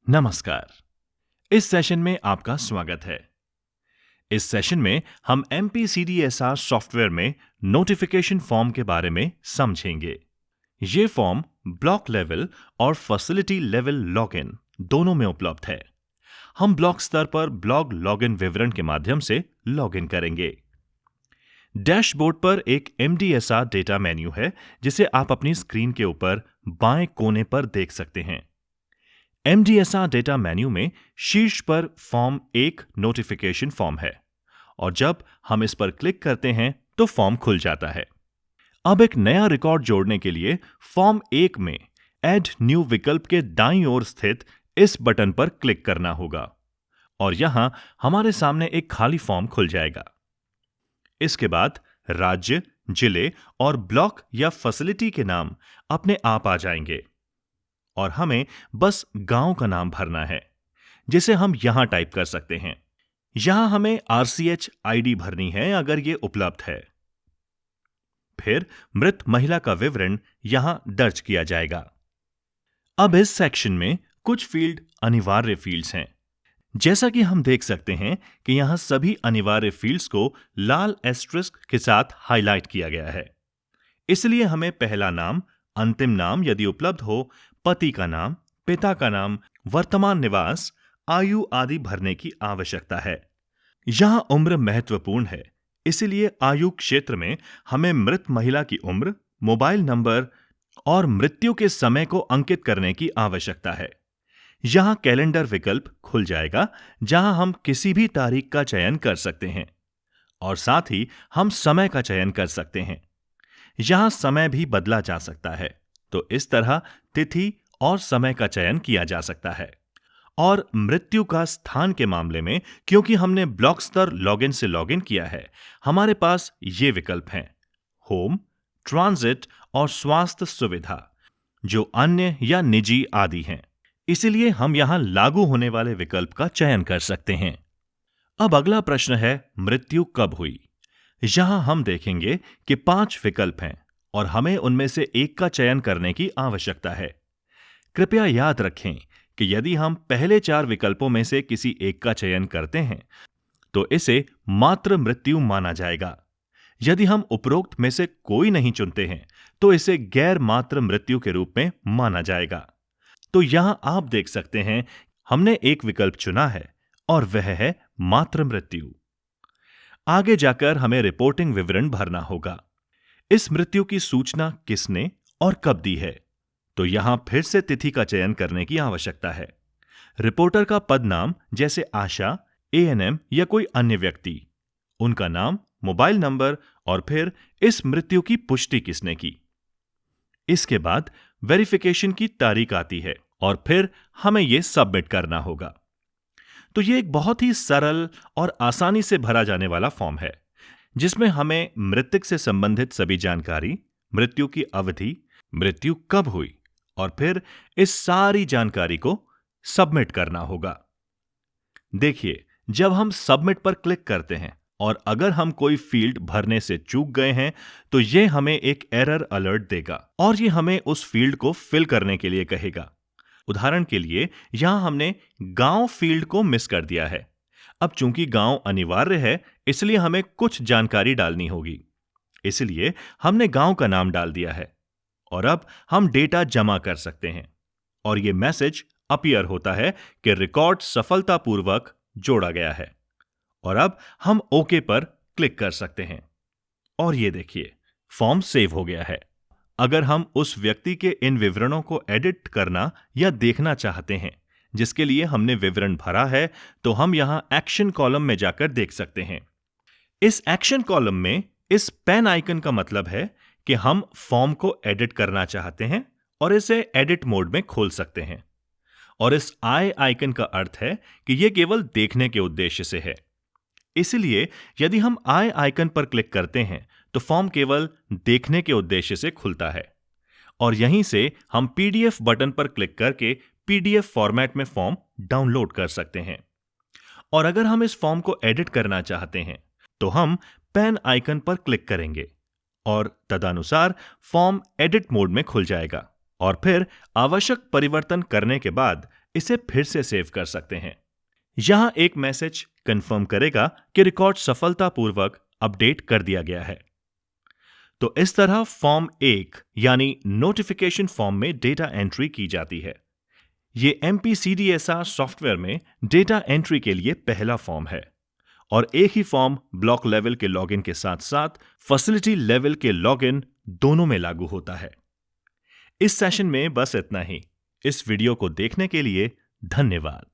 नमस्कार। इस सेशन में आपका स्वागत है। इस सेशन में हम MPCDSR सॉफ्टवेयर में नोटिफिकेशन फॉर्म के बारे में समझेंगे। ये फॉर्म ब्लॉक लेवल और फैसिलिटी लेवल लॉगिन दोनों में उपलब्ध है। हम ब्लॉक स्तर पर ब्लॉग लॉगिन विवरण के माध्यम से लॉगिन करेंगे। डैशबोर्ड पर एक MDSR डेटा मेन्यू है जिसे आप अपनी स्क्रीन के ऊपर बाएं कोने पर देख सकते हैं। MDSR डेटा मेन्यू में शीर्ष पर फॉर्म 1 नोटिफिकेशन फॉर्म है और जब हम इस पर क्लिक करते हैं तो फॉर्म खुल जाता है। अब एक नया रिकॉर्ड जोड़ने के लिए फॉर्म 1 में ऐड न्यू विकल्प के दाईं ओर स्थित इस बटन पर क्लिक करना होगा और यहां हमारे सामने एक खाली फॉर्म खुल जाएगा। इसके बाद राज्य, जिले और ब्लॉक या फैसिलिटी के नाम अपने आप आ जाएंगे और हमें बस गांव का नाम भरना है, जिसे हम यहां टाइप कर सकते हैं। यहां हमें RCH ID भरनी है अगर यह उपलब्ध है। फिर मृत महिला का विवरण यहां दर्ज किया जाएगा। अब इस सेक्शन में कुछ फील्ड अनिवार्य फील्ड्स हैं। जैसा कि हम देख सकते हैं कि यहां सभी अनिवार्य फील्ड्स को लाल एस्टेरिस्क के साथ हाईलाइट किया गया है। इसलिए हमें पहला नाम, अंतिम नाम यदि उपलब्ध हो, पति का नाम, पिता का नाम, वर्तमान निवास, आयु आदि भरने की आवश्यकता है। यहां उम्र महत्वपूर्ण है, इसलिए आयु क्षेत्र में हमें मृत महिला की उम्र, मोबाइल नंबर और मृत्यु के समय को अंकित करने की आवश्यकता है। यहां कैलेंडर विकल्प खुल जाएगा जहां हम किसी भी तारीख का चयन कर सकते हैं और साथ ही हम समय का चयन कर सकते हैं। यहां समय भी बदला जा सकता है, तो इस तरह तिथि और समय का चयन किया जा सकता है। और मृत्यु का स्थान के मामले में, क्योंकि हमने ब्लॉक स्तर लॉगिन से लॉगिन किया है, हमारे पास ये विकल्प हैं: होम, ट्रांजिट और स्वास्थ्य सुविधा, जो अन्य या निजी आदि हैं। इसलिए हम यहां लागू होने वाले विकल्प का चयन कर सकते हैं। अब अगला प्रश्न है, मृत्यु कब हुई? यहां हम देखेंगे कि 5 विकल्प हैं और हमें उनमें से एक का चयन करने की आवश्यकता है। कृपया याद रखें कि यदि हम पहले 4 विकल्पों में से किसी एक का चयन करते हैं तो इसे मात्र मृत्यु माना जाएगा। यदि हम उपरोक्त में से कोई नहीं चुनते हैं तो इसे गैर मात्र मृत्यु के रूप में माना जाएगा। तो यहां आप देख सकते हैं हमने एक विकल्प चुना है और वह है मात्र मृत्यु। आगे जाकर हमें रिपोर्टिंग विवरण भरना होगा। इस मृत्यु की सूचना किसने और कब दी है? तो यहां फिर से तिथि का चयन करने की आवश्यकता है। रिपोर्टर का पद नाम जैसे आशा, ANM या कोई अन्य व्यक्ति, उनका नाम, मोबाइल नंबर और फिर इस मृत्यु की पुष्टि किसने की। इसके बाद वेरिफिकेशन की तारीख आती है और फिर हमें यह सबमिट करना होगा। तो यह एक बहुत ही सरल और आसानी से भरा जाने वाला फॉर्म है जिसमें हमें मृतक से संबंधित सभी जानकारी, मृत्यु की अवधि, मृत्यु कब हुई और फिर इस सारी जानकारी को सबमिट करना होगा। देखिए, जब हम सबमिट पर क्लिक करते हैं और अगर हम कोई फील्ड भरने से चूक गए हैं तो यह हमें एक एरर अलर्ट देगा और यह हमें उस फील्ड को फिल करने के लिए कहेगा। उदाहरण के लिए यहां हमने गांव फील्ड को मिस कर दिया है। अब चूंकि गांव अनिवार्य है इसलिए हमें कुछ जानकारी डालनी होगी, इसलिए हमने गांव का नाम डाल दिया है और अब हम डेटा जमा कर सकते हैं और यह मैसेज अपीयर होता है कि रिकॉर्ड सफलतापूर्वक जोड़ा गया है। और अब हम ओके पर क्लिक कर सकते हैं और ये देखिए, फॉर्म सेव हो गया है। अगर हम उस व्यक्ति के इन विवरणों को एडिट करना या देखना चाहते हैं जिसके लिए हमने विवरण भरा है तो हम यहां एक्शन कॉलम में जाकर देख सकते हैं। इस एक्शन कॉलम में इस पेन आइकन का मतलब है कि हम फॉर्म को एडिट करना चाहते हैं और इसे एडिट मोड में खोल सकते हैं। और इस आई आइकन का अर्थ है कि यह केवल देखने के उद्देश्य से है। इसलिए यदि हम आई आइकन पर क्लिक करते हैं तो फॉर्म केवल देखने के उद्देश्य से खुलता है और यहीं से हम PDF बटन पर क्लिक करके PDF फॉर्मेट में फॉर्म डाउनलोड कर सकते हैं। और अगर हम इस फॉर्म को एडिट करना चाहते हैं तो हम पेन आइकन पर क्लिक करेंगे और तदनुसार फॉर्म एडिट मोड में खुल जाएगा और फिर आवश्यक परिवर्तन करने के बाद इसे फिर से सेव कर सकते हैं। यहां एक मैसेज कंफर्म करेगा कि रिकॉर्ड सफलतापूर्वक अपडेट कर दिया गया है। तो इस तरह फॉर्म 1 यानी नोटिफिकेशन फॉर्म में डेटा एंट्री की जाती है। ये MPCDSR सॉफ्टवेयर में डेटा एंट्री के लिए पहला फॉर्म है और एक ही फॉर्म ब्लॉक लेवल के लॉगिन के साथ साथ फैसिलिटी लेवल के लॉगिन दोनों में लागू होता है। इस सेशन में बस इतना ही। इस वीडियो को देखने के लिए धन्यवाद।